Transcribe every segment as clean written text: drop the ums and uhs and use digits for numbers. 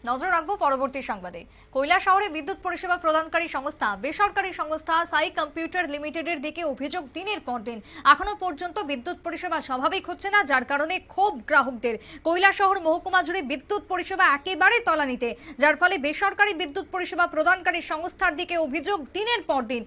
নজর রাখবো পরবর্তী সংবাদে। কৈলাসহরে বিদ্যুৎ পরিষেবা প্রদানকারী সংস্থা বেসরকারি সংস্থা সাই কম্পিউটার লিমিটেডের দিকে অভিযোগ দিনের পর দিন। এখনো পর্যন্ত বিদ্যুৎ পরিষেবা স্বাভাবিক হচ্ছে না, যার কারণে ক্ষোভ গ্রাহকদের। কৈলাসহর মহকুমা জুড়ে বিদ্যুৎ পরিষেবা একেবারে তলানিতে, যার ফলে বেসরকারি বিদ্যুৎ পরিষেবা প্রদানকারী সংস্থার দিকে অভিযোগ দিনের পর দিন।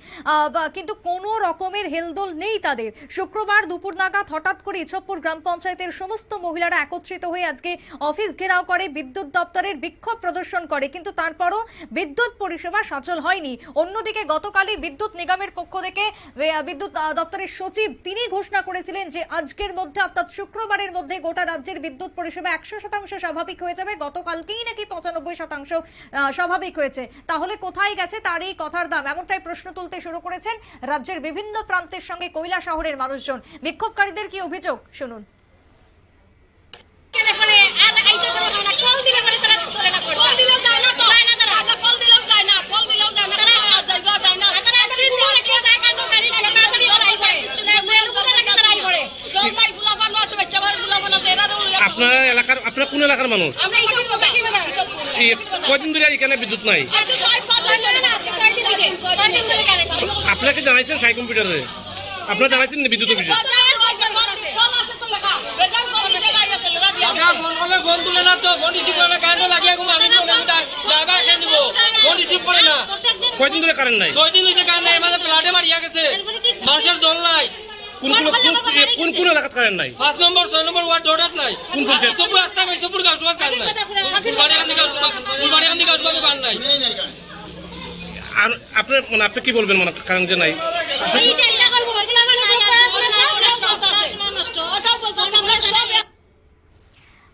কিন্তু কোনো রকমের হেলদোল নেই তাদের। শুক্রবার দুপুর নাগাদ হঠাৎ করে ইছপপুর গ্রাম পঞ্চায়েতের সমস্ত মহিলারা একত্রিত হয়ে আজকে অফিস ঘেরাও করে বিদ্যুৎ দপ্তরের বিক্ষোভ প্রদর্শন করে, কিন্তু তারপরও বিদ্যুৎ পরিষেবা সচল হয়নি। অন্যদিকে গতকালই বিদ্যুৎ নিগমের পক্ষ থেকে বিদ্যুৎ দপ্তরের সচিব তিনি ঘোষণা করেছিলেন যে আজকের মধ্যে অর্থাৎ শুক্রবারের মধ্যে গোটা রাজ্যের বিদ্যুৎ পরিষেবা 100% স্বাভাবিক হয়ে যাবে। গতকালকেই নাকি 95% স্বাভাবিক হয়েছে। তাহলে কোথায় গেছে তার এই কথার দাম, এমনটাই প্রশ্ন তুলতে শুরু করেছেন রাজ্যের বিভিন্ন প্রান্তের সঙ্গে কৈলাসহরের মানুষজন। বিক্ষোভকারীদের কি অভিযোগ শুনুন। আপনার এলাকার, আপনার কোন এলাকার মানুষ? কয়দিন ধরে এখানে বিদ্যুৎ নাই? আপনাকে জানাইছেন সাই কম্পিউটারে? আপনারা জানাইছেন বিদ্যুৎ অফিসে? কয়দিন ধরে কারেন্ট নাই? মানুষের জল নাই। কোন কোন এলাকাত কারেন্ট নাই? 5 নম্বর 6 নম্বর ওয়ার্ড ডোডাত নাই। কোন কোন ইছপপুর রাস্তা ইছপপুর গাঁও সবার কারেন্ট নাই। ফুলবাড়ি আন্দি গাঁও সবার কারেন্ট নাই। আর আপনি কি বলবেন মানে কারেন্ট যে নাই?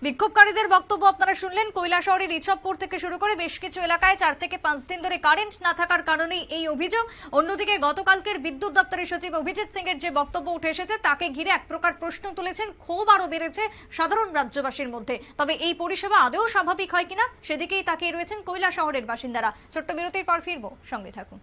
বিক্ষোভকারীদের বক্তব্য আপনারা শুনলেন। কৈলাসহরের ইছপপুর থেকে শুরু করে বেশ কিছু এলাকায় 4 থেকে 5 দিন ধরে কারেন্ট না থাকার কারণেই এই অভিযোগ। অন্যদিকে গতকালকের বিদ্যুৎ দপ্তরের সচিব অভিজিৎ সিং এর যে বক্তব্য উঠে এসেছে তাকে ঘিরে এক প্রকার প্রশ্ন তুলেছেন। ক্ষোভ আরো বেড়েছে সাধারণ রাজ্যবাসীর মধ্যে। তবে এই পরিষেবা আদৌ স্বাভাবিক হয় কিনা সেদিকেই তাকিয়ে রয়েছেন কৈলাসহরের বাসিন্দারা। ছোট্ট বিরতির পর ফিরবো, সঙ্গে থাকুন।